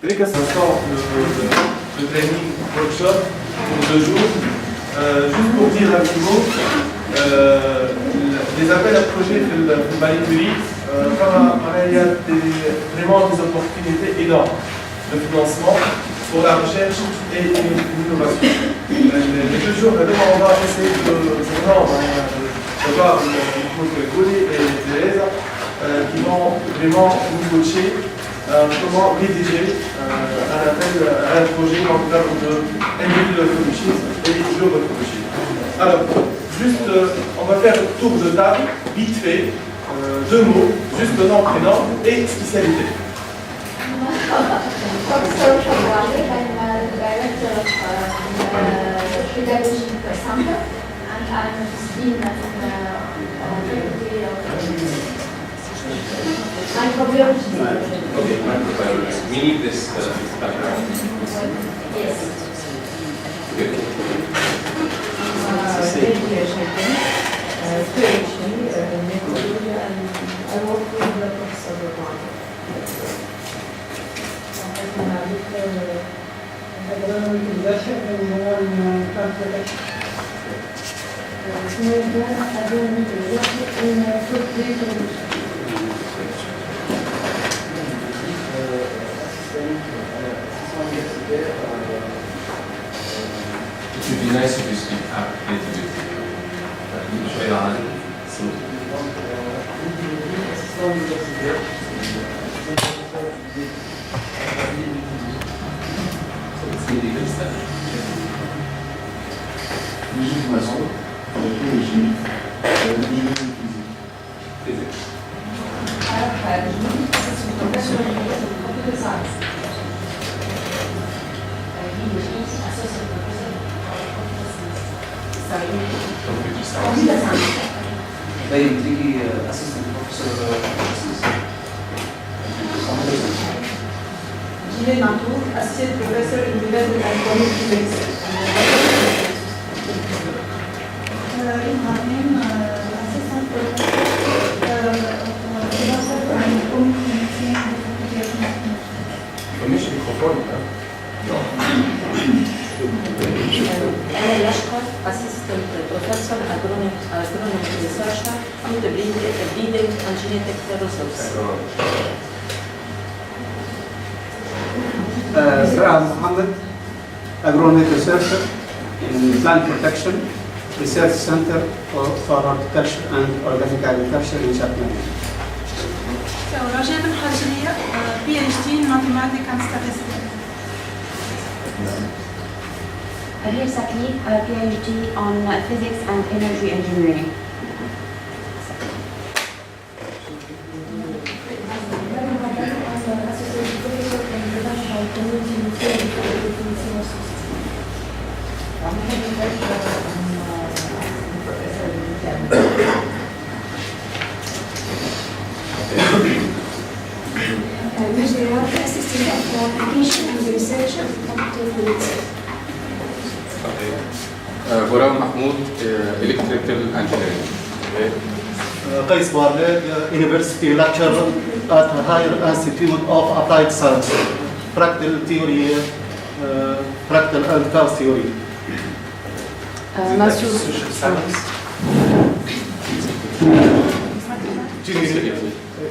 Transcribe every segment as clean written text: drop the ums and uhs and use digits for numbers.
Dès que ça sort le training workshop pour 2 jours, juste pour dire rapidement, les appels à projets de Marie Curie, il y a vraiment des opportunités énormes de financement pour la recherche et l'innovation. Les 2 jours, on va essayer de voir notre collègue et Thérèse qui vont vraiment nous coacher comment rédiger un projet dans le cadre de individual publishing et global publishing. Alors, juste, on va faire un tour de table, vite fait, 2 mots, juste nom, prénom et spécialité. Professor Shawali, I'm the director of pedagogy center, and I'm a dean of the faculty of microbiology. Okay, microbiology. We need this background. Yes. Okay. I work with the professor agronomic leadership and one transportation. Agronomic leadership in food production. It would be nice if you speak up a little bit. Assistant professor in development and community medicine. Assistant professor agronomic researcher in the breeding and genetic resources. Farah Mohammed, agronomic researcher in plant protection research center for horticulture and organic agriculture in Chapman. So, Roger Al-Hajriya, PhD in mathematics and statistics. Abir Sakli, PhD on physics and energy engineering. Assistant of application and research of computer. غلام محمود, electrical engineering. Qais Barlet, University lecturer at Higher Institute of Applied Science, Fractal Theory, Fractal and Chaos Theory. Social science.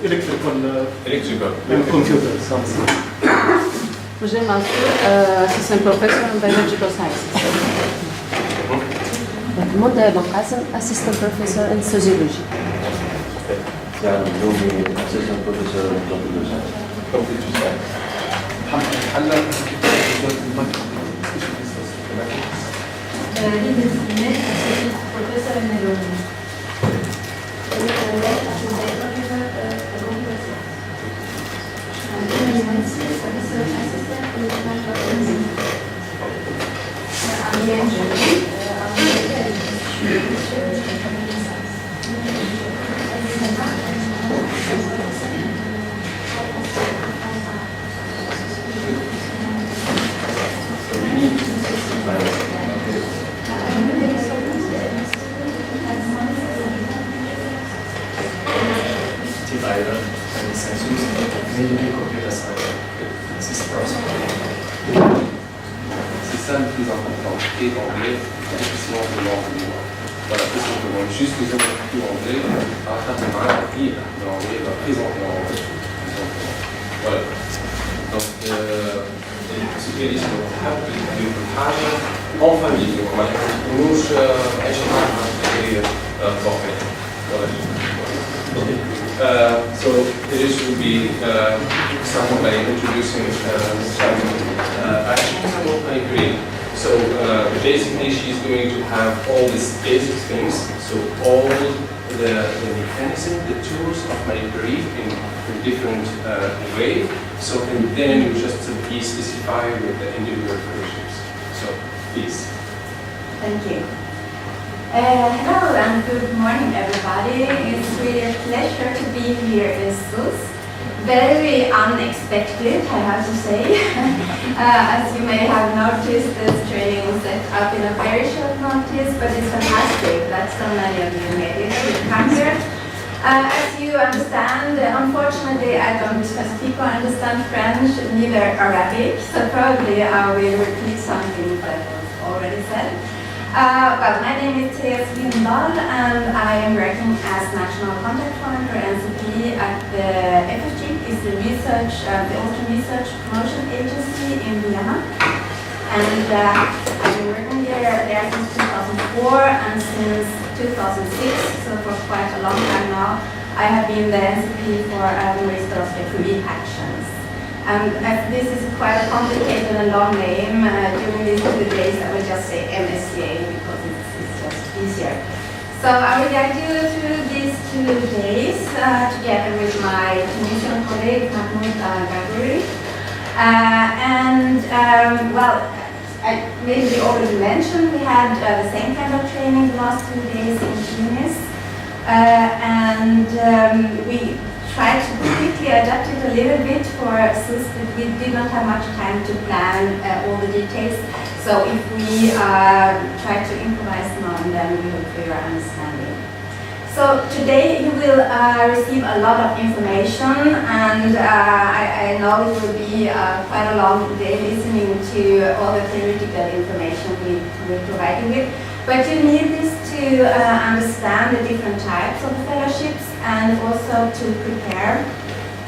Electrical and computer science. Roger Mansour, assistant professor in biological sciences. Moda Qasim, assistant professor in sociology. assistant professor in computer science. Computer science. Assistant professor in agronomy. c'est ça le plus important. Et anglais, excellent de l'anglais. Voilà, tout simplement. Juste les objectifs anglais, à travers un guide de l'anglais, va présenter en anglais. Voilà. Donc, ce qui est ici, on a fait حاجة en famille. ما يكونوش عايشين معنا في الواقع. Okay. So this will be starting by introducing some actions of my career. So basically she's going to have all these basic things, so all the mechanism, the tools of my career in different way. So and then you just be specified with the individual fellowships. So please. Thank you. Hello and good morning everybody. It's really a pleasure to be here in Sousse. Very unexpected, I have to say. As you may have noticed, this training was set up in a very short notice, but it's fantastic that so many of you made it to come here. As you understand, unfortunately I don't speak or understand French, neither Arabic, so probably I will repeat something that was already said. Well, my name is Sousse and I am working as National Contact Point for NCP at the FFG, is the research, the Austrian Research Promotion Agency in Vienna. And I've been working there since 2004 and since 2006, so for quite a long time now, I have been the NCP for Minister of Referee Actions. And as this is quite a complicated and long name, during these 2 days I will just say MSCA because it's just easier. So I will guide you through these 2 days together with my Tunisian colleague Mahmoud Gagouri. Well, I maybe already mentioned we had the same kind of training the last 2 days in Tunis. We tried to quickly adapt it a little bit for Sousse, but we did not have much time to plan all the details. So if we try to improvise now and then, we hope for your understanding. So today you will receive a lot of information, and I know it will be quite a long day listening to all the theoretical information we will provide you with. But you need this to understand the different types of fellowships and also to prepare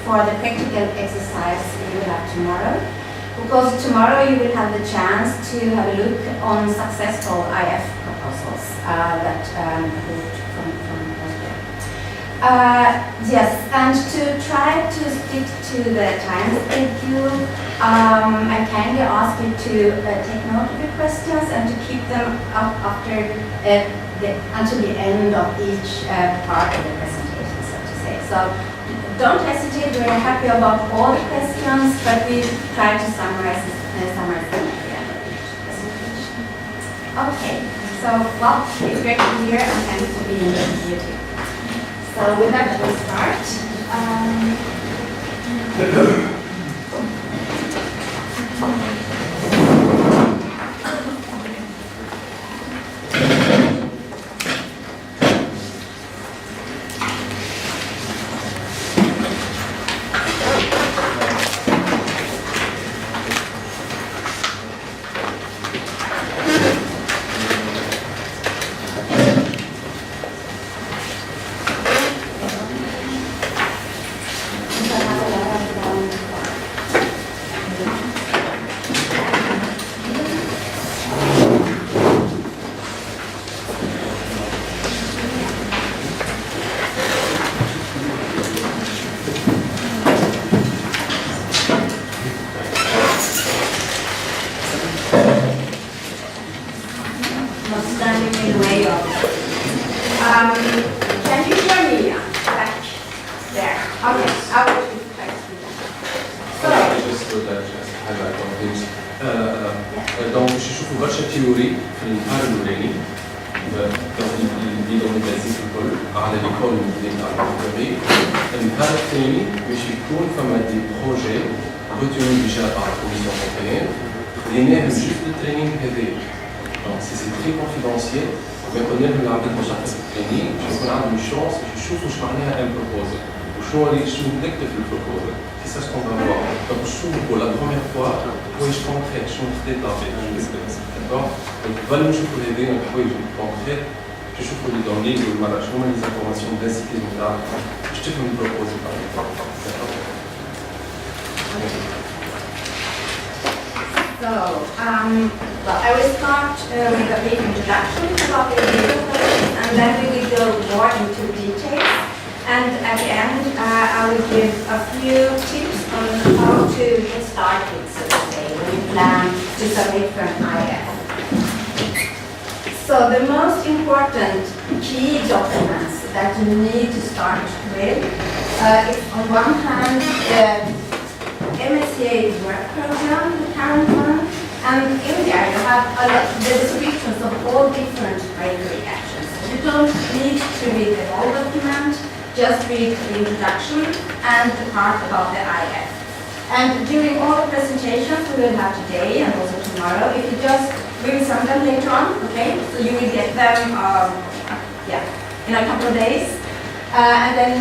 for the practical exercise you will have tomorrow. Because tomorrow you will have the chance to have a look on successful IF proposals that moved from Austria. Yes, and to try to stick to the time schedule, I kindly ask you to take note of your questions and to keep them up after until the end of each part of the presentation, so to say. So don't hesitate, we're happy about all the questions, but we try to summarize them at the end of each presentation. Okay, so well, it's great to be here and thanks for being here too. So with that, we'll start. دونك باش نشوفوا برشا تيوري في النهار الاولاني اللي بدون البازيك الكل على ليكول نتاع الكتابي. النهار الثاني باش يكون فما دي بروجي روتوني ديجا par la Commission européenne خديناهم جوست الترينينغ هذايا. دونك سي تري كونفيدونسيال ما قلنا لهم العباد باش يعطيو الترينينغ باش يكون عندهم الشونس باش يشوفوا واش معناها ان بروبوزل واش شو نكتب في البروبوزل c'est ça ce qu'on va voir donc شو pour la première fois حوايج concrètes شو خديت d'accord donc valons نشوفوا هذين الحوايج concrètes باش نشوفوا لي dans les voilà شنو هما les informations basiques نتاعك باش تفهم البروبوزل So, well, I will start with a brief introduction about the individual questions, and then we will go more into details. And at the end, I will give a few tips on how to get started, so to say, when you plan to submit for an IF. So the most important key documents that you need to start with is on one hand the MSCA work program, the current one, and in there you have the descriptions of all different regulatory actions. You don't need to read the whole document, just read the introduction and the part about the IF. And during all the presentations we will have today and also tomorrow, if you just we will send them later on, okay? So you will get them in a couple of days. And then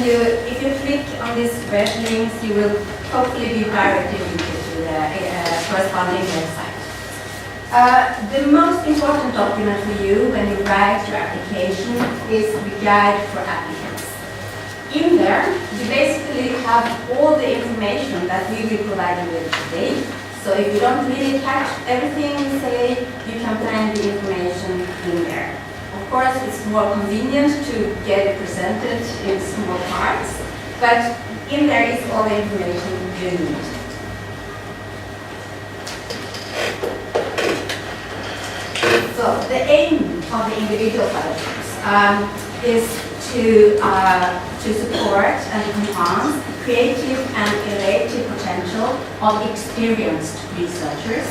if you click on these web links, you will hopefully be directed to the corresponding website. The most important document for you when you write your application is the guide for applicants. In there, you basically have all the information that we will provide you with today. So if you don't really catch everything we say, you can find the information in there. Of course, it's more convenient to get it presented in small parts, but in there is all the information you need. So the aim of the individual fellowships is to support and enhance the creative and innovative potential of experienced researchers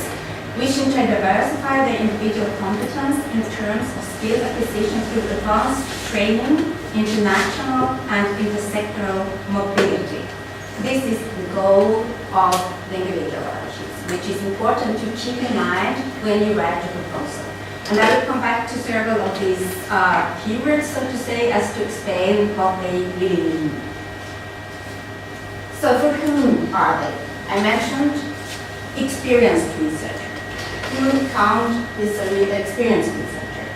wishing to diversify their individual competence in terms of skill acquisition through advanced training, international and intersectoral mobility. This is the goal of the individual fellowships, which is important to keep in mind when you write the proposal. And I will come back to several of these keywords, so to say, as to explain what they really mean. So for whom are they? I mentioned experienced researcher. Who count is a really experienced researcher.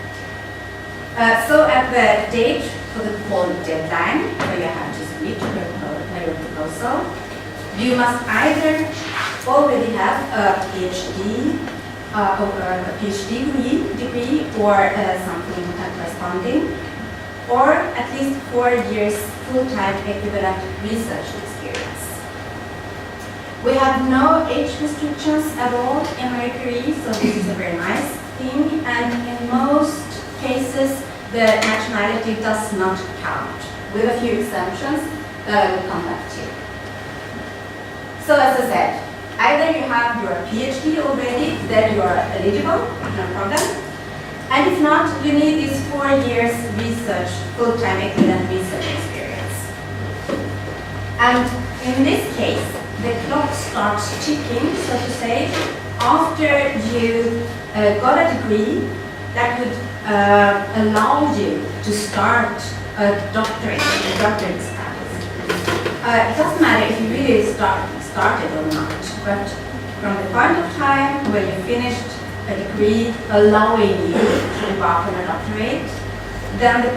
So at the date for the call deadline, where you have to submit your proposal, you must either already have a PhD degree or something corresponding, or at least 4 years full-time equivalent research experience. We have no age restrictions at all in Mercury, so this is a very nice thing, and in most cases the nationality does not count, with a few exemptions that I will come back to. So as I said, either you have your PhD already, then you are eligible, no problem. And if not, you need this 4 years research, full-time equivalent research experience. And in this case, the clock starts ticking, so to say, after you got a degree that would allow you to start a doctorate studies. It doesn't matter if you really started or not, but from the point of time where you finished a degree allowing you to embark on a doctorate, then the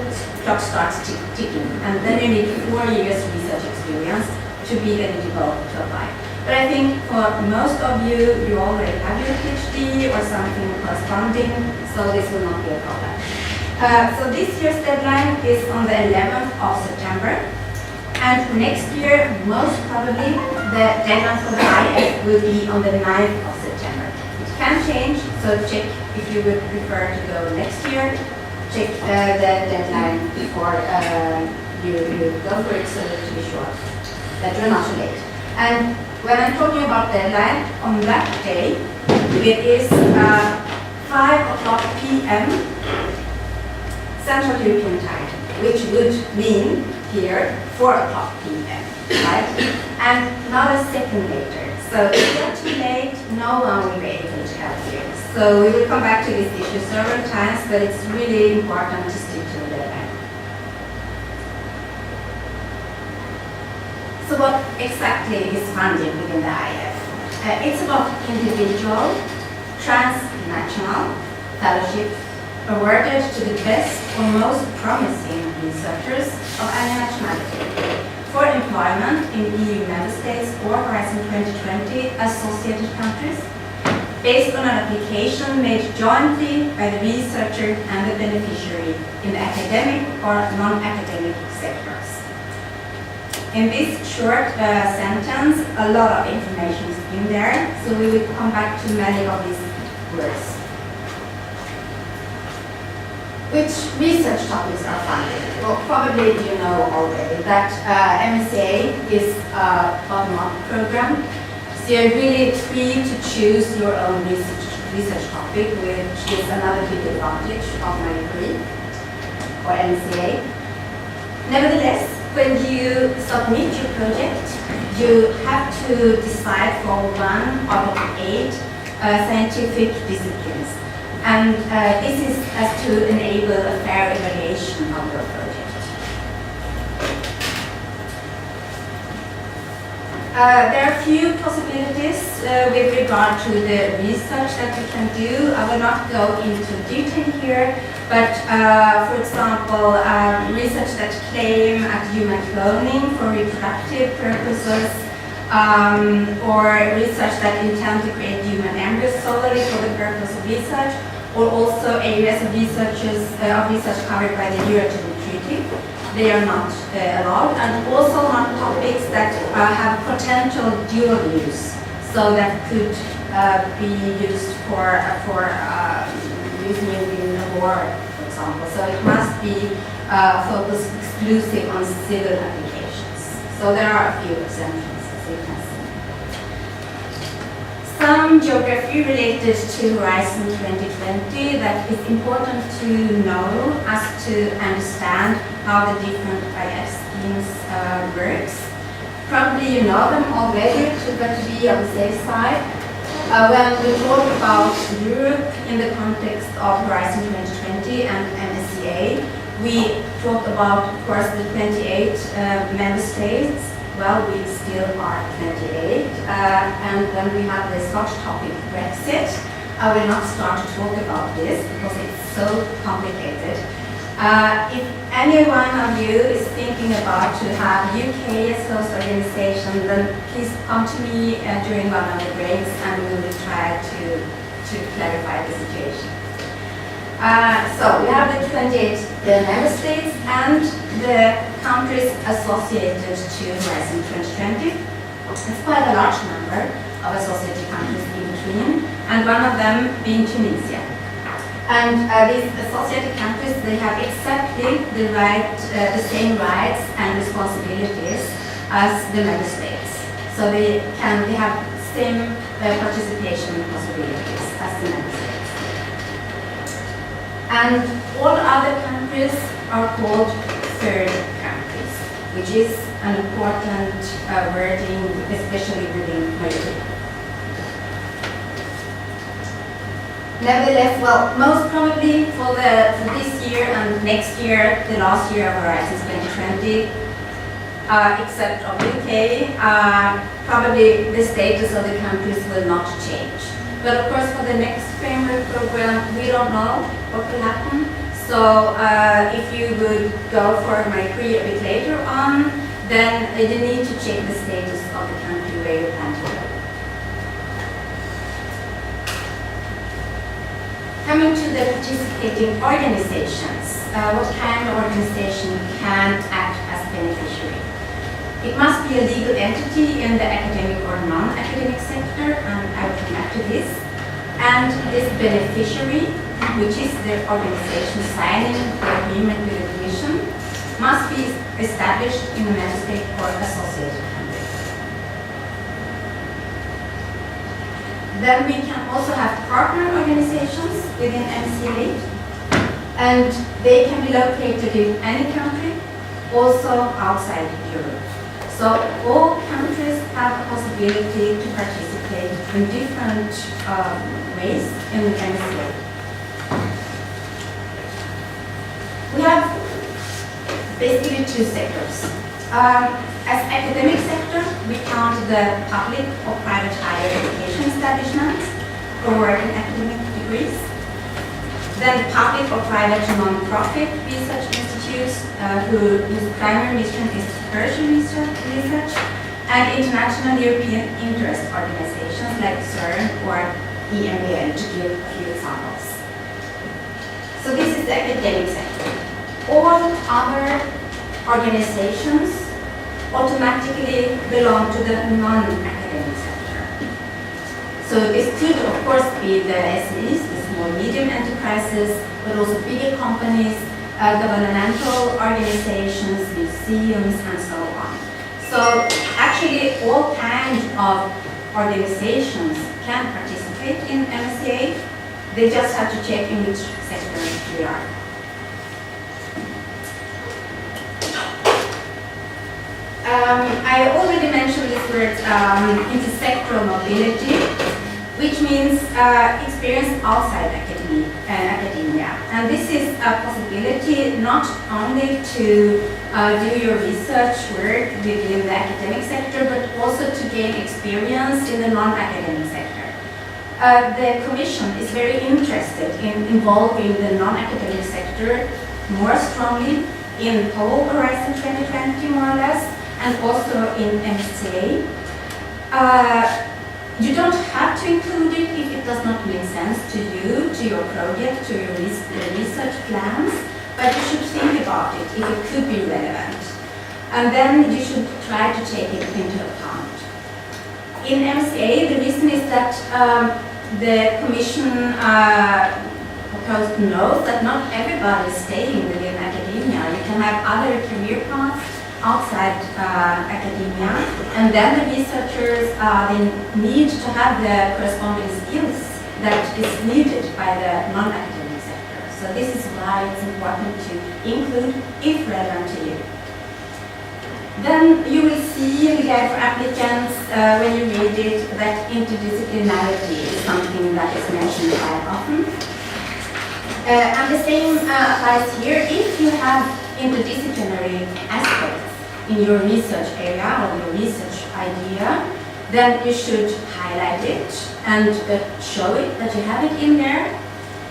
clock starts ticking, and then you need 4 years research experience to be eligible to apply. But I think for most of you, you already have your PhD or something corresponding, so this will not be a problem. So this year's deadline is on the 11th of September. And next year, most probably, the deadline for the IF will be on the 9th of September. It can change, so check if you would prefer to go next year. Check the deadline before you go for it, so to be sure that you're not too late. And when I'm talking about deadline, on that day, it is 5:00 p.m. Central European Time, which would mean here 4:00 p.m., right? And not a second later. So if you're too late, no one will be able to help you. So we will come back to this issue several times, but it's really important to stick to the deadline. exactly is funding within the IF? It's about individual, transnational fellowship awarded to the best or most promising researchers of any nationality for employment in EU member states or Horizon 2020 associated countries, based on an application made jointly by the researcher and the beneficiary in the academic or non-academic sectors. In this short sentence, a lot of information is in there, so we will come back to many of these words. Which research topics are funded? Well, probably you know already that MSCA is a bottom-up program. So you're really free to choose your own research topic, which is another big advantage of my degree, or MSCA. Nevertheless, when you submit your project, you have to decide for one out of 8 scientific disciplines. And this is as to enable a fair evaluation of your project. There are a few possibilities with regard to the research that you can do. I will not go into detail here, but for example, research that claim at human cloning for reproductive purposes, or research that intend to create human embryos solely for the purpose of research, or also areas of research covered by the Euratom Treaty. They are not allowed, and also not topics that have potential dual use, so that could be used for using in a war, for example. So it must be focused exclusive on civil applications. So there are a few exemptions, as you can see. Some geography related to Horizon 2020 that is important to know as to understand how the different IF schemes works. Probably you know them already, but to be on the safe side. When we talk about Europe in the context of Horizon 2020 and MSCA, we talk about, of course, the 28 member states. Well, we still are 28, and then we have this hot topic, Brexit. I will not start to talk about this because it's so complicated. If any one of you is thinking about to have UK as host organization, then please come to me during one of the breaks, and we will try to clarify the situation. So we have the 28 member states and the countries associated to Horizon 2020. It's quite a large number of associated countries in between, and one of them being Tunisia. And these associated countries, they have exactly the same rights and responsibilities as the member states. So they have same participation possibilities as the member states. And all other countries are called third countries, which is an important wording, especially within my group. Nevertheless, well, most probably for this year and next year, the last year of Horizon 2020, except of UK, probably the status of the countries will not change. But of course, for the next framework program, we don't know what will happen. So if you would go for my degree a bit later on, then you need to check the status of the country where you plan to go. Coming to the participating organizations, what kind of organization can act as beneficiary? It must be a legal entity in the academic or non-academic sector, and I will come back to this. And this beneficiary, which is the organization signing the agreement with the Commission, must be established in a member state or associated country. Then we can also have partner organizations within MSCA, and they can be located in any country, also outside Europe. So all countries have a possibility to participate in different ways in the MSCA. We have basically two sectors. As academic sector, we count the public or private higher education establishments awarding academic degrees. Then public or private non-profit research institutes whose primary mission is tertiary research, and international European interest organizations like CERN or EMBL, to give a few examples. So this is the academic sector. All other organizations automatically belong to the non-academic sector. So this could, of course, be the SMEs, the small medium enterprises, but also bigger companies, governmental organizations, museums, and so on. So actually all kinds of organizations can participate in MSCA. They just have to check in which sector they are. I already mentioned this word intersectoral mobility, which means experience outside academia. And this is a possibility not only to do your research work within the academic sector, but also to gain experience in the non-academic sector. The Commission is very interested in involving the non-academic sector more strongly in whole Horizon 2020, more or less, and also in MSCA. You don't have to include it if it does not make sense to you, to your project, to your research plans, but you should think about it if it could be relevant. And then you should try to take it into account. In MSCA, the reason is that the Commission proposed knows that not everybody is staying within academia. You can have other career paths outside academia, and then the researchers they need to have the corresponding skills that is needed by the non-academic sector. So this is why it's important to include if relevant to you. Then you will see in the guide for applicants, when you read it, that interdisciplinarity is something that is mentioned quite often. And the same applies here. If you have interdisciplinary aspects in your research area or your research idea, then you should highlight it and show it that you have it in there.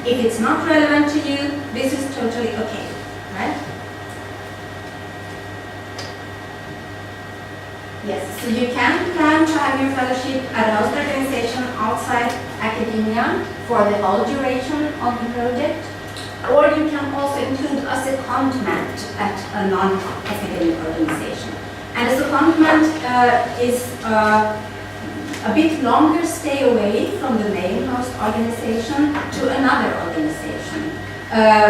If it's not relevant to you, this is totally okay, right? Yes, so you can plan to have your fellowship at a host organization outside academia for the whole duration of the project, or you can also include a secondment at a non-academic organization. And a secondment is a bit longer stay away from the main host organization to another organization.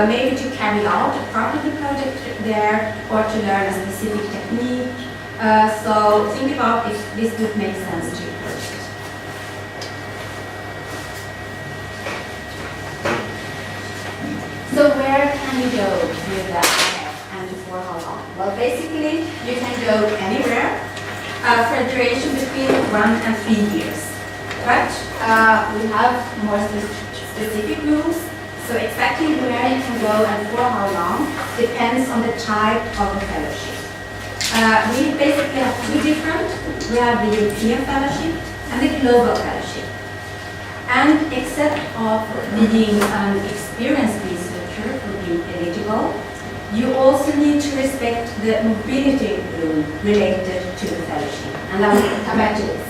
Maybe to carry out a part of the project there, or to learn a specific technique. So think about if this would make sense to you first. So where can you go with that and for how long? Well, basically you can go anywhere for a duration between 1 and 3 years. But we have more specific rules. So exactly where you can go and for how long depends on the type of the fellowship. We basically have two different. We have the European Fellowship and the Global Fellowship. And except of being an experienced researcher for being eligible, you also need to respect the mobility rule related to the fellowship. And I will come back to this.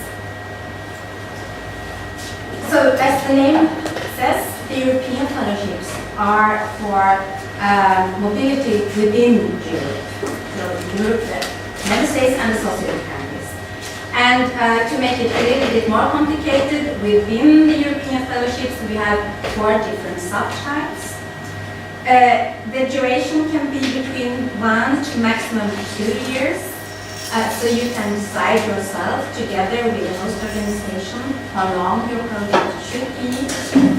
So as the name says, the European fellowships are for mobility within Europe. So Europe, the member states and associated countries. And to make it a little bit more complicated, within the European fellowships we have 4 different subtypes. The duration can be between 1 to maximum 2 years. So you can decide yourself together with the host organization how long your project should be.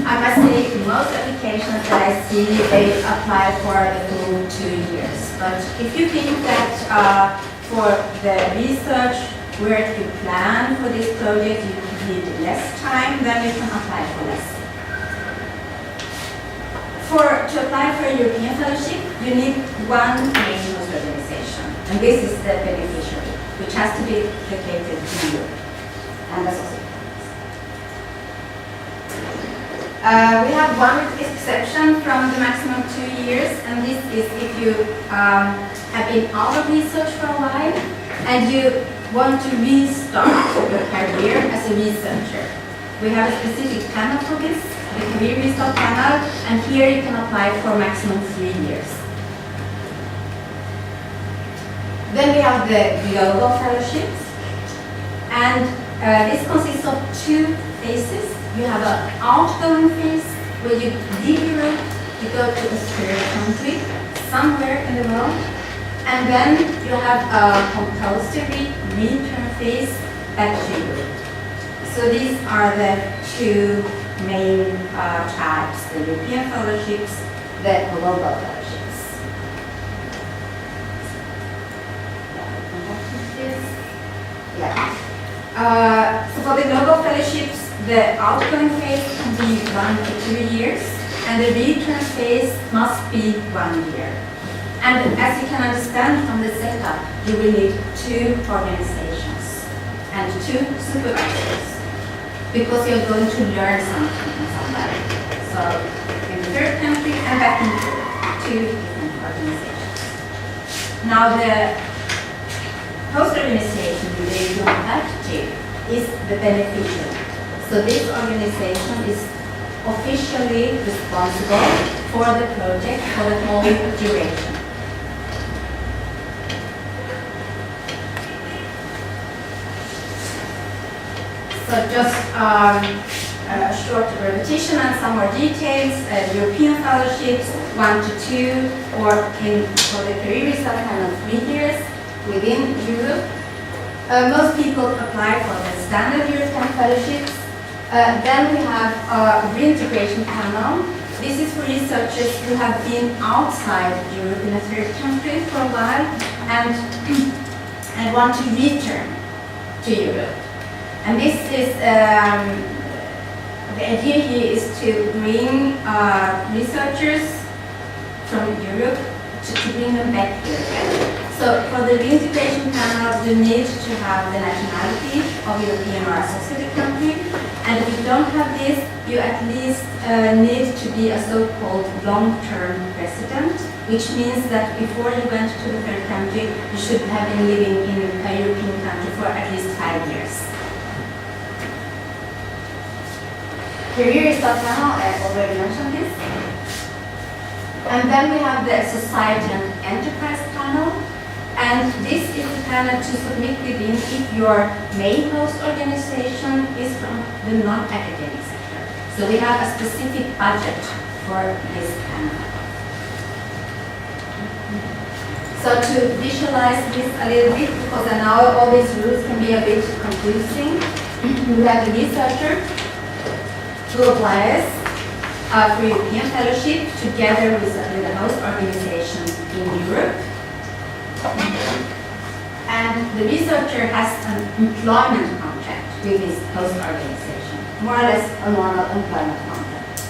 I must say most applications that I see, they apply for the full 2 years. But if you think that for the research work you plan for this project you need less time, then you can apply for less. To apply for a European fellowship, you need one main host organization, and this is the beneficiary. which has to be located in Europe. And that's also. We have one exception from the maximum 2 years, and this is if you have been out of research for a while and you want to restart your career as a researcher. We have a specific panel for this, the Career Restart panel, and here you can apply for maximum 3 years. Then we have the global fellowships, and this consists of 2 phases. You have an outgoing phase where you leave Europe, you go to a third country, somewhere in the world, and then you have a compulsory return phase back to Europe. So these are the 2 main types, the European fellowships, the global fellowships. Yeah. So for the global fellowships, the outgoing phase can be 1 to 2 years, and the return phase must be 1 year. And as you can understand from the setup, you will need 2 organizations and 2 supervisors, because you're going to learn something from somebody. So in the third country and back in Europe, 2 different organizations. Now the post-organization with the European faculty is the beneficiary. So this organization is officially responsible for the project for the whole duration. So just a short repetition and some more details. European fellowships, 1 to 2, or for the career restart kind of 3 years within Europe. Most people apply for the standard European fellowships. Then we have a reintegration panel. This is for researchers who have been outside Europe in a third country for a while and want to return to Europe. And this is, the idea here is to bring researchers from Europe to bring them back here again. So for the reintegration panel, you need to have the nationality of European or associated country. And if you don't have this, you at least need to be a so-called long-term resident, which means that before you went to the third country, you should have been living in a European country for at least 5 years. Career Restart panel, I already mentioned this. And then we have the Society and Enterprise panel. And this is the panel to submit within if your main host organization is from the non-academic sector. So we have a specific budget for this panel. So to visualize this a little bit, because I know all these rules can be a bit confusing, we have the researcher who applies for European fellowship together with the host organization in Europe. And the researcher has an employment contract with his host organization, more or less a normal employment contract.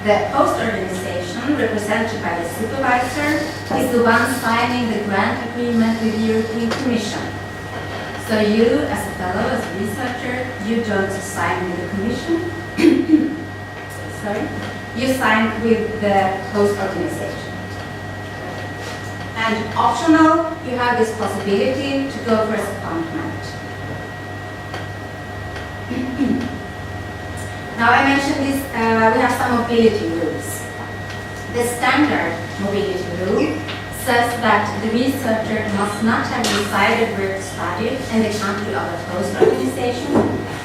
The host organization, represented by the supervisor, is the one signing the grant agreement with the European Commission. So you, as a fellow, as a researcher, you don't sign with the Commission. Sorry. You sign with the host organization. And optional, you have this possibility to go for a secondment. Now I mentioned this, we have some mobility rules. The standard mobility rule says that the researcher must not have resided or studied in the country of the host organization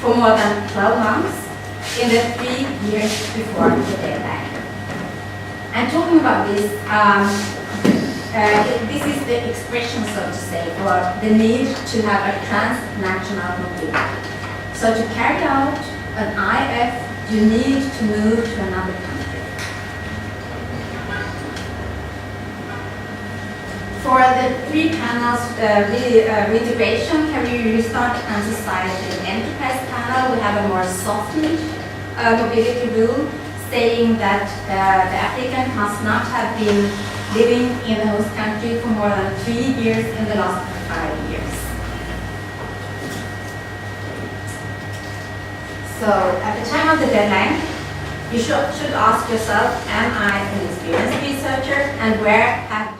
for more than 12 months in the 3 years before the deadline. And talking about this, this is the expression, so to say, for the need to have a transnational mobility. So to carry out an IF, you need to move to another country. For the 3 panels, reintegration, career restart, and society and enterprise panel, we have a more softened mobility rule saying that the applicant must not have been living in the host country for more than 3 years in the last 5 years. So at the time of the deadline, you should ask yourself, am I an experienced researcher, and where have